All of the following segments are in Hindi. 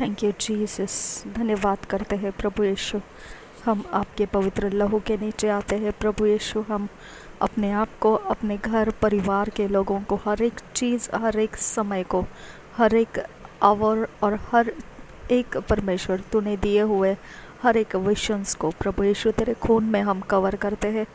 Thank you Jesus. धन्यवाद करते हैं प्रभु यीशु। हम आपके पवित्र लहू के नीचे आते हैं प्रभु यीशु। हम अपने आप को, अपने घर परिवार के लोगों को, हर एक चीज़, हर एक समय को, हर एक आवर और हर एक परमेश्वर तूने दिए हुए हर एक विशंस को प्रभु यीशु तेरे खून में हम कवर करते हैं।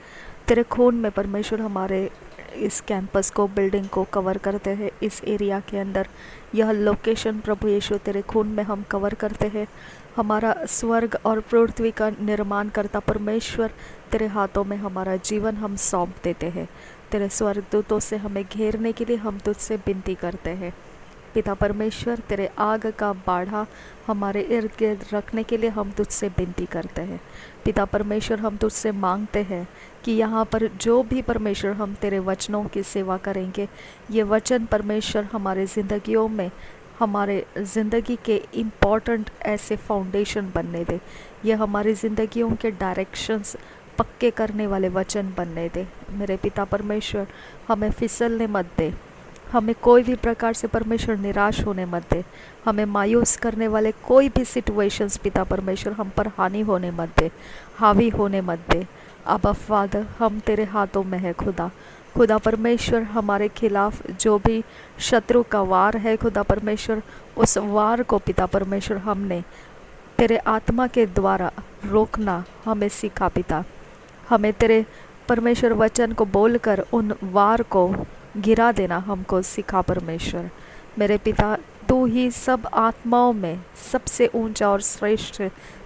तेरे खून में परमेश्वर हमारे इस कैंपस को, बिल्डिंग को कवर करते हैं। इस एरिया के अंदर यह लोकेशन प्रभु यीशु तेरे खून में हम कवर करते हैं। हमारा स्वर्ग और पृथ्वी का निर्माण करता परमेश्वर तेरे हाथों में हमारा जीवन हम सौंप देते हैं। तेरे स्वर्गदूतों से हमें घेरने के लिए हम तुझसे विनती करते हैं। पिता परमेश्वर, तेरे आग का बाढ़ा हमारे इर्द गिर्द रखने के लिए हम तुझसे विनती करते हैं। पिता परमेश्वर, हम तुझसे मांगते हैं कि यहाँ पर जो भी परमेश्वर हम तेरे वचनों की सेवा करेंगे, ये वचन परमेश्वर हमारे ज़िंदगियों में, हमारे ज़िंदगी के इम्पॉर्टेंट ऐसे फाउंडेशन बनने दे। ये हमारी ज़िंदगियों के डायरेक्शंस पक्के करने वाले वचन बनने दे। मेरे पिता परमेश्वर, हमें फिसलने मत दे। हमें कोई भी प्रकार से परमेश्वर निराश होने मत दे। हमें मायूस करने वाले कोई भी सिचुएशंस पिता परमेश्वर हम पर हानि होने मत दे, हावी होने मत दे। अब्बा फादर, हम तेरे हाथों में है खुदा। खुदा परमेश्वर, हमारे खिलाफ जो भी शत्रु का वार है खुदा परमेश्वर, उस वार को पिता परमेश्वर हमने तेरे आत्मा के द्वारा रोकना हमें सीखा पिता। हमें तेरे परमेश्वर वचन को बोलकर उन वार को गिरा देना हमको सिखा परमेश्वर। मेरे पिता, तू ही सब आत्माओं में सबसे ऊंचा और श्रेष्ठ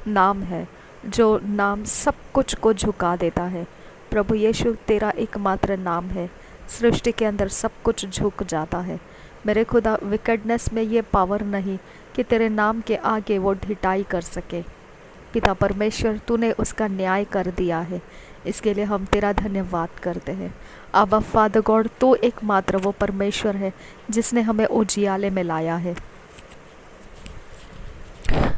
नाम है, जो नाम सब कुछ को झुका देता है। प्रभु यीशु, तेरा एकमात्र नाम है, सृष्टि के अंदर सब कुछ झुक जाता है। मेरे खुदा, विकेडनेस में ये पावर नहीं कि तेरे नाम के आगे वो ढिठाई कर सके। पिता परमेश्वर, तूने उसका न्याय कर दिया है, इसके लिए हम तेरा धन्यवाद करते हैं। अब्बा फादर गॉड, तू एकमात्र वो परमेश्वर है जिसने हमें उजियाले में लाया है।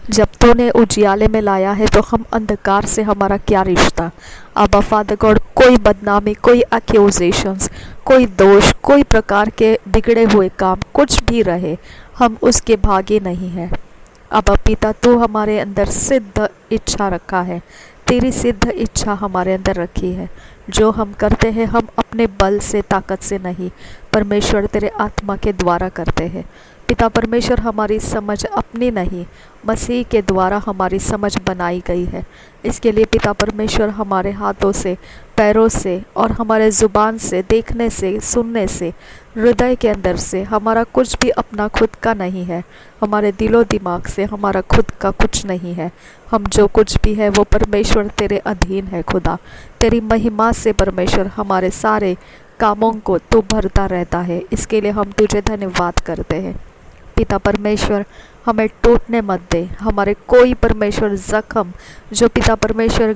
जब तूने उजियाले में लाया है तो हम अंधकार से हमारा क्या रिश्ता। अब्बा फादर गॉड, कोई बदनामी, कोई एक्यूजेशंस, कोई दोष, कोई प्रकार के बिगड़े हुए काम कुछ भी रहे, हम उसके भागी नहीं हैं। अब्बा पिता, तू हमारे अंदर सिद्ध इच्छा रखा है, तेरी सिद्ध इच्छा हमारे अंदर रखी है। जो हम करते हैं हम अपने बल से, ताकत से नहीं, परमेश्वर तेरे आत्मा के द्वारा करते हैं। पिता परमेश्वर, हमारी समझ अपनी नहीं, मसीह के द्वारा हमारी समझ बनाई गई है। इसके लिए पिता परमेश्वर, हमारे हाथों से, पैरों से और हमारे ज़ुबान से, देखने से, सुनने से, हृदय के अंदर से हमारा कुछ भी अपना खुद का नहीं है। हमारे दिलो दिमाग से हमारा खुद का कुछ नहीं है। हम जो कुछ भी है वो परमेश्वर तेरे अधीन है खुदा। तेरी महिमा से परमेश्वर हमारे सारे कामों को तू भरता रहता है। इसके लिए हम तुझे धन्यवाद करते हैं। पिता परमेश्वर, हमें टूटने मत दे। हमारे कोई परमेश्वर जख्म जो पिता परमेश्वर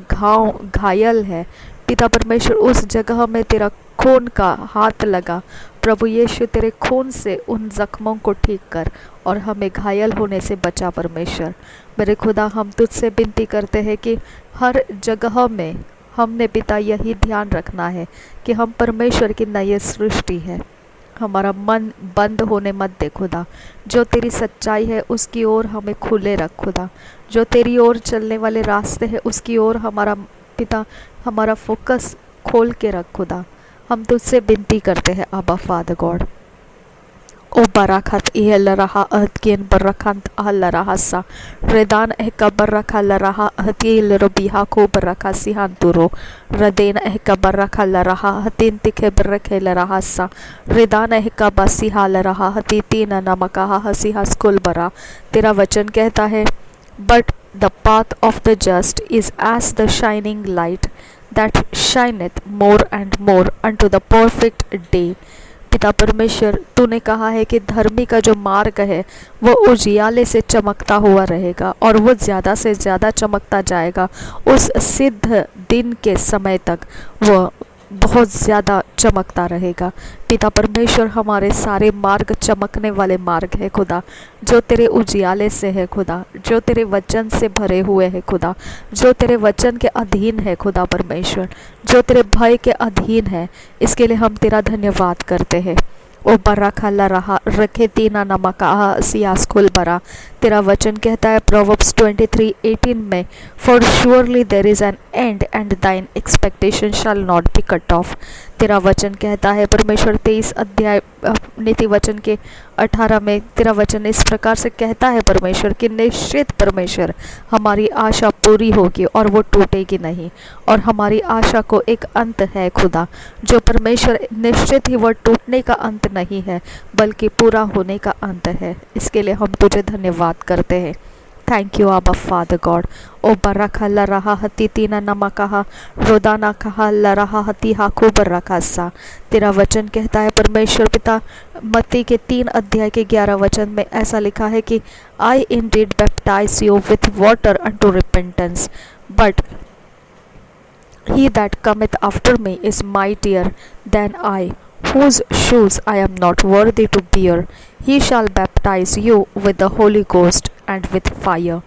घायल है, पिता परमेश्वर उस जगह में तेरा खून का हाथ लगा। प्रभु यीशु, तेरे खून से उन जख्मों को ठीक कर और हमें घायल होने से बचा परमेश्वर। मेरे खुदा, हम तुझसे विनती करते हैं कि हर जगह में हमने पिता यही ध्यान रखना है कि हम परमेश्वर की नई सृष्टि है। हमारा मन बंद होने मत दे खुदा। जो तेरी सच्चाई है उसकी ओर हमें खुले रख खुदा। जो तेरी ओर चलने वाले रास्ते हैं उसकी ओर हमारा पिता, हमारा फोकस खोल के रख खुदा। हम तुझसे विनती करते हैं अब्बा फादर गॉड। ओ बराखत इहल रहा अहतकिन बरखंत अहल रहा सा रेदान एहका बरखा लरहा अहतिल रबिहा को बरखा सिहांतुरो रदेन एहका बरखा लरहा हतिन तिखे बरखे लरहा सा रेदान एहका बसिहा लरहा हति तीन नमका हसिहा स्कुल बरा। तेरा वचन कहता है, but the path of the just is as the shining light that shineth more and more unto the perfect day. पिता परमेश्वर, तूने कहा है कि धर्मी का जो मार्ग है वो उजियाले से चमकता हुआ रहेगा और वो ज़्यादा से ज़्यादा चमकता जाएगा। उस सिद्ध दिन के समय तक वो बहुत ज़्यादा चमकता रहेगा। पिता परमेश्वर, हमारे सारे मार्ग चमकने वाले मार्ग है खुदा, जो तेरे उजियाले से है खुदा, जो तेरे वचन से भरे हुए हैं खुदा, जो तेरे वचन के अधीन है खुदा परमेश्वर, जो तेरे भय के अधीन है। इसके लिए हम तेरा धन्यवाद करते हैं। ओ बरा खाला रहा रखे तीना नमका सियास खुल बरा। तेरा वचन कहता है प्रोवर्ब्स 23:18 में, for surely there is an end and thine expectation shall not be cut off. तेरा वचन कहता है परमेश्वर 23 अध्याय नीति वचन के 18 में तेरा वचन इस प्रकार से कहता है परमेश्वर कि निश्चित परमेश्वर हमारी आशा पूरी होगी और वो टूटेगी नहीं। और हमारी आशा को एक अंत है खुदा, जो परमेश्वर निश्चित ही वह टूटने का अंत नहीं है बल्कि पूरा होने का अंत है। इसके लिए हम तुझे धन्यवाद करते हैं। Thank you Abba Father God. ओ बरा खला रहा हती तीना नमा कहा रोदाना कहा ला रहा हती हाकूब रखा सा। तेरा वचन कहता है परमेश्वर पिता मत्ती के 3 अध्याय के 11 वचन में ऐसा लिखा है कि I indeed baptize you with water unto repentance but he that cometh after me is mightier than I, whose shoes I am not worthy to bear. He shall baptize you with the Holy Ghost and with fire.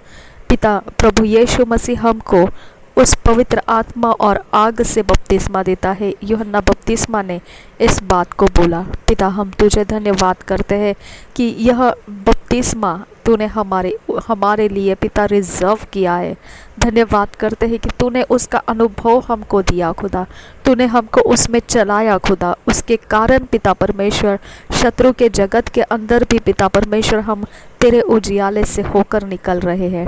पिता प्रभु यीशु मसीह हमको उस पवित्र आत्मा और आग से बपतिस्मा देता है। यूहन्ना बपतिस्मा ने इस बात को बोला। पिता हम तुझे धन्यवाद करते हैं कि यह बपतिस्मा तूने हमारे लिए पिता रिजर्व किया है। धन्यवाद करते हैं कि तूने उसका अनुभव हमको दिया खुदा, तूने हमको उसमें चलाया खुदा। उसके कारण पिता परमेश्वर शत्रु के जगत के अंदर भी पिता परमेश्वर हम तेरे उजियाले से होकर निकल रहे हैं।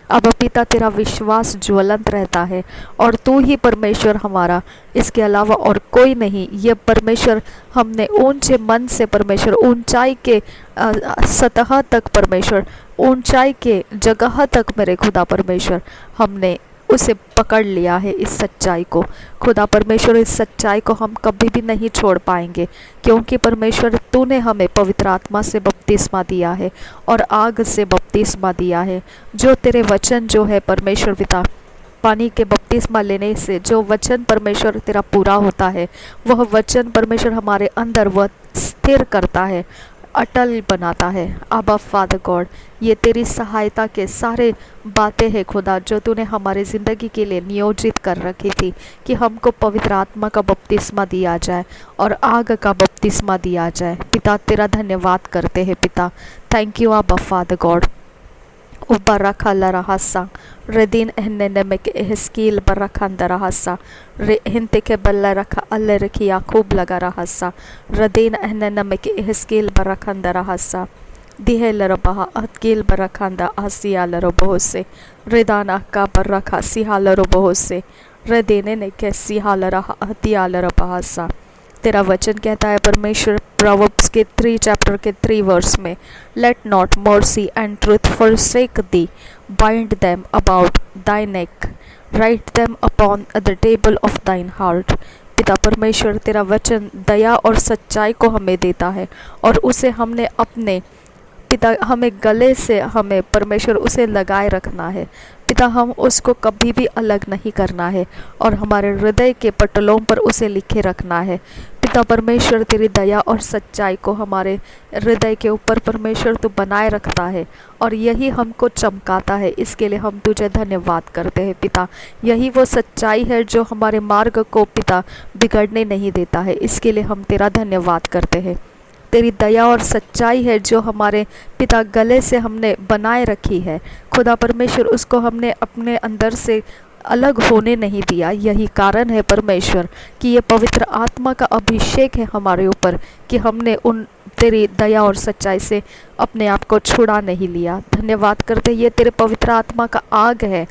अब पिता तेरा विश्वास ज्वलंत रहता है और तू ही परमेश्वर हमारा, इसके अलावा और कोई नहीं। ये परमेश्वर हमने ऊंचे मन से परमेश्वर ऊंचाई के सतह तक परमेश्वर ऊंचाई के जगह तक मेरे खुदा परमेश्वर हमने उसे पकड़ लिया है। इस सच्चाई को खुदा परमेश्वर इस सच्चाई को हम कभी भी नहीं छोड़ पाएंगे, क्योंकि परमेश्वर तूने हमें पवित्र आत्मा से बपतिस्मा दिया है और आग से बपतिस्मा दिया है। जो तेरे वचन जो है परमेश्वर पिता पानी के बपतिस्मा लेने से जो वचन परमेश्वर तेरा पूरा होता है, वह वचन परमेश्वर हमारे अंदर वह स्थिर करता है, अटल बनाता है। आबा फादर गॉड, ये तेरी सहायता के सारे बातें हैं खुदा जो तूने हमारे ज़िंदगी के लिए नियोजित कर रखी थी कि हमको पवित्र आत्मा का बपतिस्मा दिया जाए और आग का बपतिस्मा दिया जाए। पिता तेरा धन्यवाद करते हैं पिता। Thank you Abba Father God. उबरा खाला रहसा रेदीन एहने में के एहस्कील बरा खांदा रहसा रे हिंते के बल्ला रखा अल्ले रखी याकूब लगा रहसा रदीन एहने में के एहस्कील बरा खांदा रहसा दिहे लरबहा अतकील बरा खांदा आसिया लरो बहुत से रेदाना का बर रखा सिहालरो बहुत से रेदेने ने के सिहाल रहा हतिया लरबहासा। तेरा वचन कहता है परमेश्वर प्रोवर्ब्स के 3 चैप्टर के 3 वर्स में, let not mercy and truth forsake thee, bind them about thy neck, write them upon the table of thine heart। पिता परमेश्वर तेरा वचन दया और सच्चाई को हमें देता है और उसे हमने अपने पिता हमें गले से हमें परमेश्वर उसे लगाए रखना है। पिता हम उसको कभी भी अलग नहीं करना है और हमारे हृदय के पटलों पर उसे लिखे रखना है। पिता परमेश्वर तेरी दया और सच्चाई को हमारे हृदय के ऊपर परमेश्वर तू बनाए रखता है और यही हमको चमकाता है। इसके लिए हम तुझे धन्यवाद करते हैं पिता। यही वो सच्चाई है जो हमारे मार्ग को पिता बिगड़ने नहीं देता है। इसके लिए हम तेरा धन्यवाद करते हैं। तेरी दया और सच्चाई है जो हमारे पिता गले से हमने बनाए रखी है खुदा परमेश्वर, उसको हमने अपने अंदर से अलग होने नहीं दिया। यही कारण है परमेश्वर कि ये पवित्र आत्मा का अभिषेक है हमारे ऊपर कि हमने उन तेरी दया और सच्चाई से अपने आप को छुड़ा नहीं लिया। धन्यवाद करते, ये तेरे पवित्र आत्मा का आग है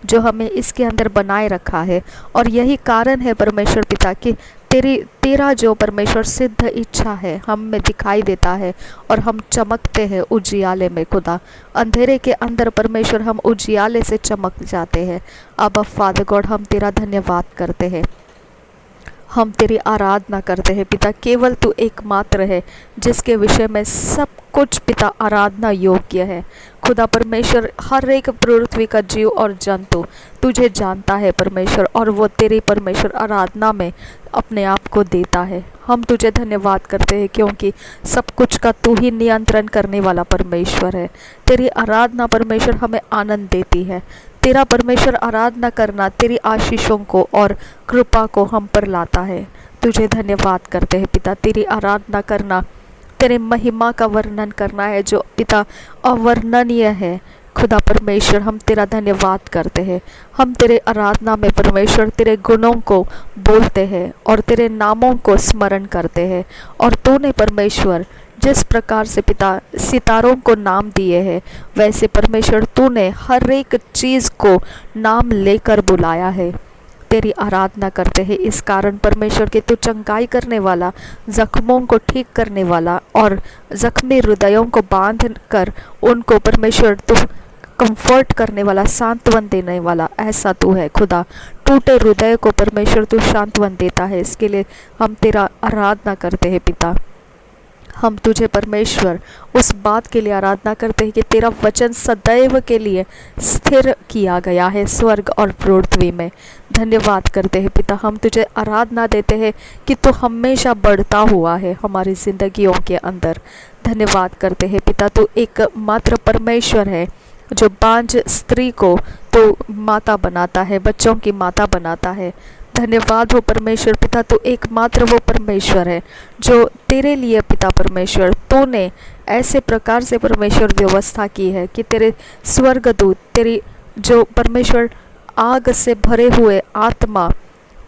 जो हमें इसके अंदर बनाए रखा है और यही कारण है परमेश्वर पिता कि तेरा जो परमेश्वर सिद्ध इच्छा है हम में दिखाई देता है और हम चमकते हैं उजियाले में खुदा। अंधेरे के अंदर परमेश्वर हम उजियाले से चमक जाते हैं। अब फादर गॉड हम तेरा धन्यवाद करते हैं, हम तेरी आराधना करते हैं पिता। केवल तू एकमात्र है जिसके विषय में सब कुछ पिता आराधना योग्य है खुदा परमेश्वर। हर एक पृथ्वी का जीव और जंतु तुझे जानता है परमेश्वर और वो तेरी परमेश्वर आराधना में अपने आप को देता है। हम तुझे धन्यवाद करते हैं क्योंकि सब कुछ का तू ही नियंत्रण करने वाला परमेश्वर है। तेरी आराधना परमेश्वर हमें आनंद देती है। तेरा परमेश्वर आराधना करना तेरी आशीषों को और कृपा को हम पर लाता है। तुझे धन्यवाद करते हैं पिता। तेरी आराधना करना, तेरे महिमा का वर्णन करना है जो पिता अवर्णनीय है। खुदा परमेश्वर, हम तेरा धन्यवाद करते हैं। हम तेरे आराधना में परमेश्वर तेरे गुणों को बोलते हैं और तेरे नामों को स्मरण करते हैं। और तूने परमेश्वर जिस प्रकार से पिता सितारों को नाम दिए हैं, वैसे परमेश्वर तूने हर एक चीज़ को नाम लेकर बुलाया है। तेरी आराधना करते हैं इस कारण परमेश्वर के तू चंगाई करने वाला, जख्मों को ठीक करने वाला और जख्मी हृदयों को बांध कर उनको परमेश्वर तू कंफर्ट करने वाला, सांत्वन देने वाला, ऐसा तू है खुदा। टूटे हृदय को परमेश्वर तू सांत्वन देता है। इसके लिए हम तेरा आराधना करते हैं पिता। हम तुझे परमेश्वर उस बात के लिए आराधना करते हैं कि तेरा वचन सदैव के लिए स्थिर किया गया है स्वर्ग और पृथ्वी में। धन्यवाद करते हैं पिता। हम तुझे आराधना देते हैं कि तू हमेशा बढ़ता हुआ है हमारी ज़िंदगियों के अंदर। धन्यवाद करते हैं पिता। तू एक मात्र परमेश्वर है जो बांझ स्त्री को तो माता बनाता है, बच्चों की माता बनाता है। धन्यवाद हो परमेश्वर पिता। तो एकमात्र वो परमेश्वर है जो तेरे लिए पिता परमेश्वर तूने ऐसे प्रकार से परमेश्वर व्यवस्था की है कि तेरे स्वर्गदूत, तेरी जो परमेश्वर आग से भरे हुए आत्मा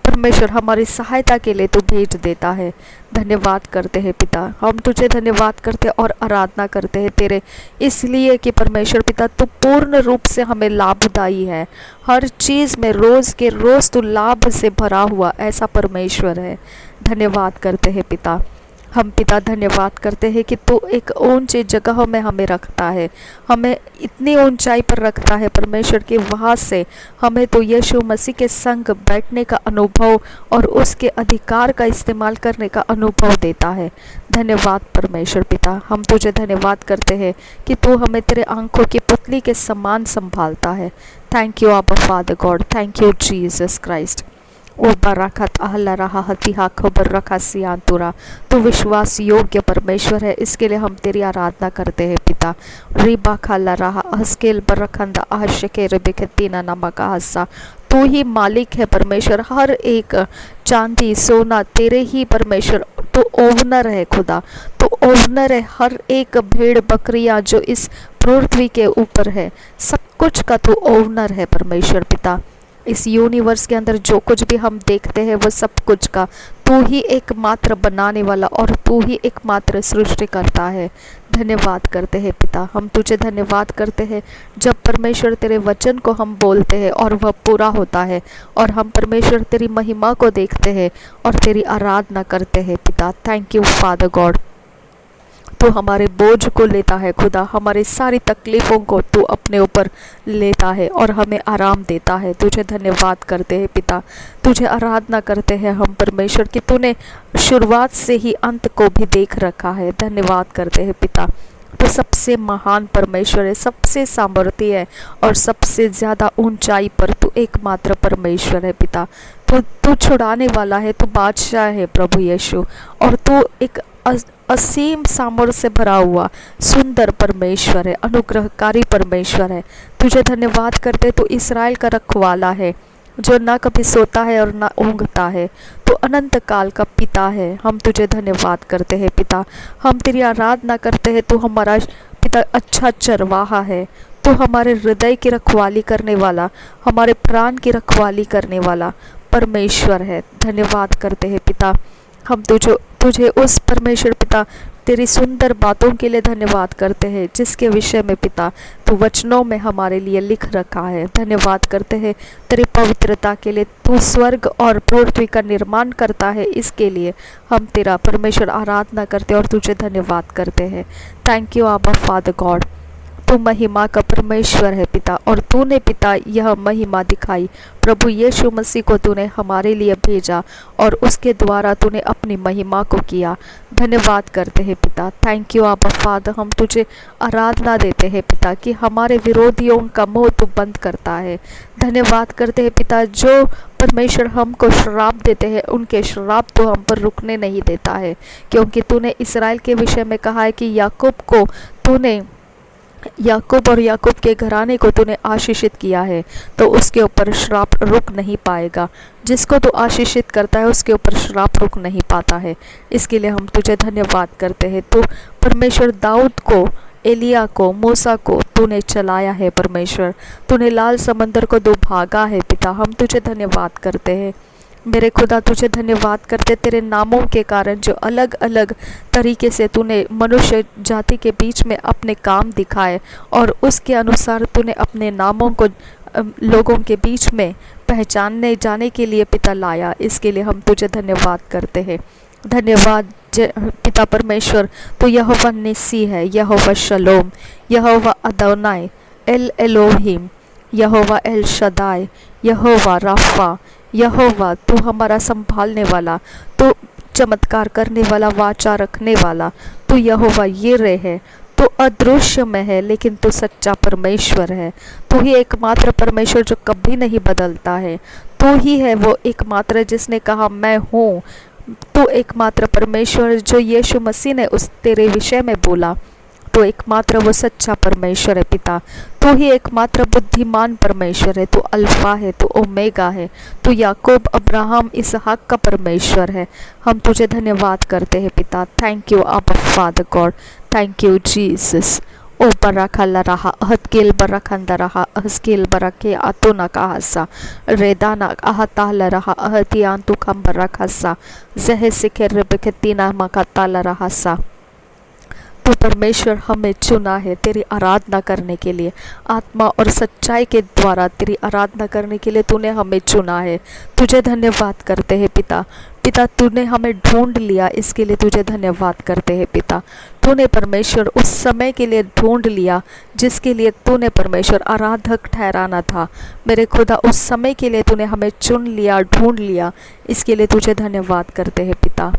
परमेश्वर हमारी सहायता के लिए तू भेज देता है। धन्यवाद करते हैं पिता। हम तुझे धन्यवाद करते और आराधना करते हैं तेरे, इसलिए कि परमेश्वर पिता तू पूर्ण रूप से हमें लाभदायी है। हर चीज़ में रोज़ के रोज़ तू लाभ से भरा हुआ ऐसा परमेश्वर है। धन्यवाद करते हैं पिता। हम पिता धन्यवाद करते हैं कि तू एक ऊंची जगह में हमें रखता है, हमें इतनी ऊंचाई पर रखता है परमेश्वर कि वहाँ से हमें तो यीशु मसीह के संग बैठने का अनुभव और उसके अधिकार का इस्तेमाल करने का अनुभव देता है। धन्यवाद परमेश्वर पिता। हम तुझे धन्यवाद करते हैं कि तू हमें तेरे आंखों की पुतली के समान संभालता है। Thank you Abba Father God. Thank you Jesus Christ. ओ बरकत अहला रहा हतिहा खबर रखा सियांतुरा। तो विश्वास योग्य परमेश्वर है, इसके लिए हम तेरी आराधना करते हैं पिता। रिबा खाला रहा हस्केल बरखंदा आहशके रबिकतीना नमक हस्सा। तू ही मालिक है परमेश्वर। हर एक चांदी सोना तेरे ही परमेश्वर, तो ओवनर है खुदा। तो ओवनर है हर एक भेड़ बकरियां जो इस पृथ्वी के ऊपर है, सब कुछ का तू ओवनर है परमेश्वर पिता। इस यूनिवर्स के अंदर जो कुछ भी हम देखते हैं वो सब कुछ का तू ही एकमात्र बनाने वाला और तू ही एकमात्र सृष्टि करता है। धन्यवाद करते हैं पिता। हम तुझे धन्यवाद करते हैं जब परमेश्वर तेरे वचन को हम बोलते हैं और वह पूरा होता है और हम परमेश्वर तेरी महिमा को देखते हैं और तेरी आराधना करते हैं पिता। Thank you Father God. तू हमारे बोझ को लेता है खुदा, हमारी सारी तकलीफ़ों को तू अपने ऊपर लेता है और हमें आराम देता है। तुझे धन्यवाद करते हैं पिता। तुझे आराधना करते हैं हम परमेश्वर कि तूने शुरुआत से ही अंत को भी देख रखा है। धन्यवाद करते हैं पिता। तो सबसे महान परमेश्वर है, सबसे सामर्थ्य है और सबसे ज़्यादा ऊंचाई पर तू एकमात्र परमेश्वर है पिता। तू छुड़ाने वाला है, तू बादशाह है प्रभु यीशु, और तू एक असीम सामर्थ्य से भरा हुआ सुंदर परमेश्वर है, अनुग्रहकारी परमेश्वर है। तुझे धन्यवाद करते तो इस्राएल का रखवाला है जो ना कभी सोता है और ना ऊँघता है, तो अनंत काल का पिता है। हम तुझे धन्यवाद करते हैं पिता। हम तेरी आराधना करते हैं। तू हमारा पिता अच्छा चरवाहा है, तू हमारे हृदय की रखवाली करने वाला, हमारे प्राण की रखवाली करने वाला परमेश्वर है। धन्यवाद करते हैं पिता। हम तुझे उस परमेश्वर पिता तेरी सुंदर बातों के लिए धन्यवाद करते हैं जिसके विषय में पिता तू वचनों में हमारे लिए लिख रखा है। धन्यवाद करते हैं तेरी पवित्रता के लिए। तू स्वर्ग और पृथ्वी का निर्माण करता है, इसके लिए हम तेरा परमेश्वर आराधना करते हैं और तुझे धन्यवाद करते हैं। Thank you Abba Father God. तू महिमा का परमेश्वर है पिता, और तूने पिता यह महिमा दिखाई। प्रभु यीशु मसीह को तूने हमारे लिए भेजा और उसके द्वारा तूने अपनी महिमा को किया। धन्यवाद करते हैं पिता। Thank you Abba father. हम तुझे आराधना देते हैं पिता कि हमारे विरोधियों का मुंह तू बंद करता है। धन्यवाद करते हैं पिता, जो परमेश्वर हमको श्राप देते हैं उनके श्राप तो हम पर रुकने नहीं देता है, क्योंकि तूने इस्राएल के विषय में कहा है कि याकूब को तूने याकूब और याकूब के घराने को तूने आशीषित किया है, तो उसके ऊपर श्राप रुक नहीं पाएगा। जिसको तू आशीषित करता है उसके ऊपर श्राप रुक नहीं पाता है। इसके लिए हम तुझे धन्यवाद करते हैं। तू परमेश्वर दाऊद को, एलिया को, मूसा को तूने चलाया है परमेश्वर। तूने लाल समंदर को दुभागा है पिता। हम तुझे धन्यवाद करते हैं मेरे खुदा। तुझे धन्यवाद करते तेरे नामों के कारण, जो अलग अलग तरीके से तूने मनुष्य जाति के बीच में अपने काम दिखाए और उसके अनुसार तूने अपने नामों को लोगों के बीच में पहचानने जाने के लिए पिता लाया। इसके लिए हम तुझे धन्यवाद करते हैं। धन्यवाद पिता परमेश्वर। तो यहोवा निस्सी है, Jehovah Shalom, Jehovah Adonai, El Elohim, Jehovah El Shaddai, Jehovah Rapha, Jehovah तू हमारा संभालने वाला, तू चमत्कार करने वाला, वाचा रखने वाला, तू यहोवा यिरे है। तू अदृश्य में है लेकिन तू सच्चा परमेश्वर है। तू ही एकमात्र परमेश्वर जो कभी नहीं बदलता है। तू ही है वो एकमात्र जिसने कहा मैं हूँ। तू एकमात्र परमेश्वर जो यीशु मसीह ने उस तेरे विषय में बोला। तो एकमात्र वो सच्चा परमेश्वर है पिता। तू ही एकमात्र बुद्धिमान परमेश्वर है। तू अल्फा है, तू ओमेगा है, तू याकूब, अब्राहम, इसहाक का परमेश्वर है। हम तुझे धन्यवाद करते हैं पिता। Thank you Abba Father God, thank you Jesus. ओ बराखला रहा अहतकेल बराखंदा रहा अहस्केल बराके आतोना कहसा रेदाना अहताल रहा अहतियान तु कम बराखसा जहे सिखे रिबकतीना मकाताल रहा सा। तो परमेश्वर हमें चुना है तेरी आराधना करने के लिए, आत्मा और सच्चाई के द्वारा तेरी आराधना करने के लिए तूने हमें चुना है। तुझे धन्यवाद करते हैं पिता। पिता तूने हमें ढूंढ लिया, इसके लिए तुझे धन्यवाद करते हैं पिता। तूने परमेश्वर उस समय के लिए ढूंढ लिया जिसके लिए तूने परमेश्वर आराधक ठहराना था। मेरे खुदा उस समय के लिए तूने हमें चुन लिया, ढूंढ लिया, इसके लिए तुझे धन्यवाद करते हैं पिता।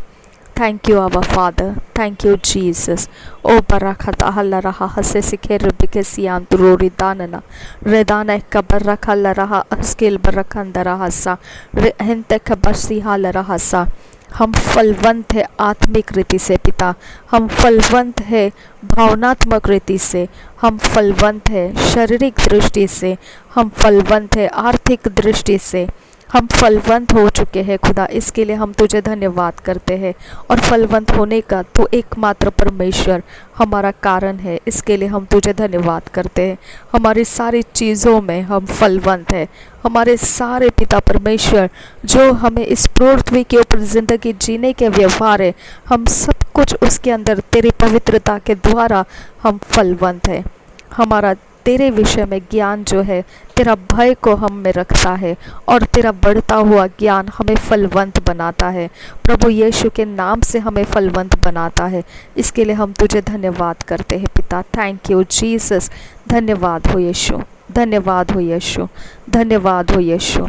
थैंक यू आवा फादर, थैंक यू जीसस। ओ बरखत अहल रहा हसे सिखे रबिके सियान तुरोरी दानना रेदाना कबर रखल रहा अस्किल बरखंद रहा सा रेहंत खबर सिहाल रहा सा। हम फलवंत है आत्मिक रीति से पिता। हम फलवंत है भावनात्मक रीति से। हम फलवंत है शारीरिक दृष्टि से। हम फलवंत है आर्थिक दृष्टि से। हम फलवंत हो चुके हैं खुदा, इसके लिए हम तुझे धन्यवाद करते हैं। और फलवंत होने का तो एकमात्र परमेश्वर हमारा कारण है, इसके लिए हम तुझे धन्यवाद करते हैं। हमारी सारी चीज़ों में हम फलवंत हैं। हमारे सारे पिता परमेश्वर जो हमें इस पृथ्वी के ऊपर ज़िंदगी जीने के व्यवहार है, हम सब कुछ उसके अंदर तेरी पवित्रता के द्वारा हम फलवंत हैं। हमारा तेरे विषय में ज्ञान जो है, तेरा भय को हम में रखता है और तेरा बढ़ता हुआ ज्ञान हमें फलवंत बनाता है। प्रभु यीशु के नाम से हमें फलवंत बनाता है, इसके लिए हम तुझे धन्यवाद करते हैं पिता। Thank you Jesus. धन्यवाद हो यीशु, धन्यवाद हो यीशु, धन्यवाद हो यीशु,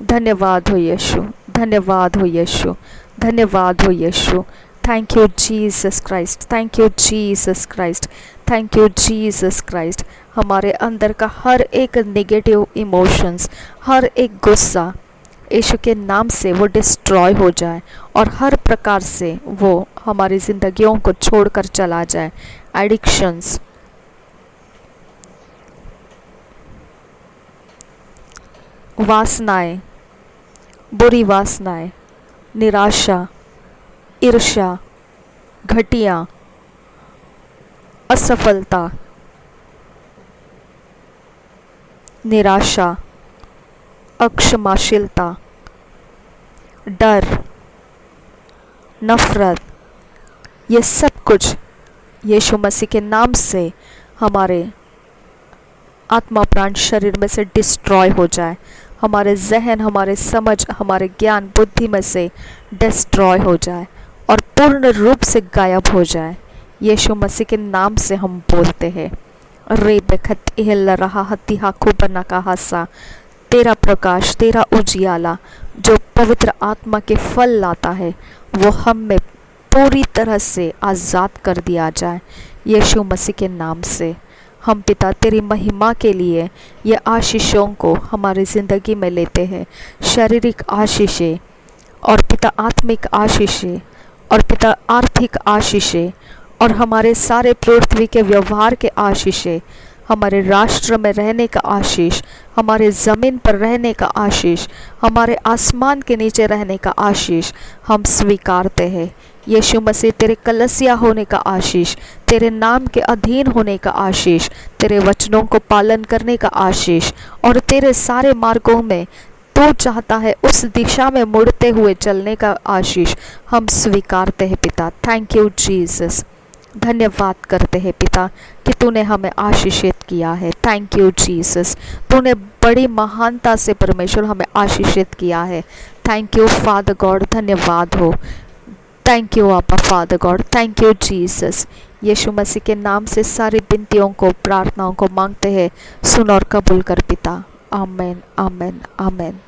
धन्यवाद हो यीशु, धन्यवाद हो यीशु, धन्यवाद हो यीशु। Thank you Jesus Christ, thank you Jesus Christ, thank you Jesus Christ. हमारे अंदर का हर एक नेगेटिव इमोशंस, हर एक गुस्सा यीशु के नाम से वो डिस्ट्रॉय हो जाए और हर प्रकार से वो हमारी ज़िंदगियों को छोड़कर चला जाए। एडिक्शंस, वासनाएं, बुरी वासनाएं, निराशा, ईर्ष्या, घटिया, असफलता, निराशा, अक्षमाशीलता, डर, नफरत, ये सब कुछ यीशु मसीह के नाम से हमारे आत्मा प्राण शरीर में से डिस्ट्रॉय हो जाए। हमारे जहन, हमारे समझ, हमारे ज्ञान बुद्धि में से डिस्ट्रॉय हो जाए और पूर्ण रूप से गायब हो जाए। यीशु मसीह के नाम से हम बोलते हैं। रे बेखत इहल रहा हती हाकू बना कहा सा। तेरा प्रकाश, तेरा उजियाला जो पवित्र आत्मा के फल लाता है, वो हम में पूरी तरह से आज़ाद कर दिया जाए यीशु मसीह के नाम से। हम पिता तेरी महिमा के लिए ये आशीषों को हमारी ज़िंदगी में लेते हैं। शारीरिक आशीषें और पिता आत्मिक आशीषें और पिता आर्थिक आशीषें और हमारे सारे पृथ्वी के व्यवहार के आशीषें, हमारे राष्ट्र में रहने का आशीष, हमारे ज़मीन पर रहने का आशीष, हमारे आसमान के नीचे रहने का आशीष हम स्वीकारते हैं। यीशु मसीह, तेरे कलसिया होने का आशीष, तेरे नाम के अधीन होने का आशीष, तेरे वचनों को पालन करने का आशीष और तेरे सारे मार्गों में तू चाहता है उस दिशा में मुड़ते हुए चलने का आशीष हम स्वीकारते हैं पिता। Thank you Jesus. धन्यवाद करते हैं पिता कि तूने हमें आशीषित किया है। Thank you Jesus. तूने बड़ी महानता से परमेश्वर हमें आशीषित किया है। Thank you Father God. धन्यवाद हो। Thank you Abba Father God. Thank you Jesus. यीशु मसीह के नाम से सारी विनतियों को, प्रार्थनाओं को मांगते हैं, सुन और कबूल कर पिता। आमेन, आमेन, आमेन।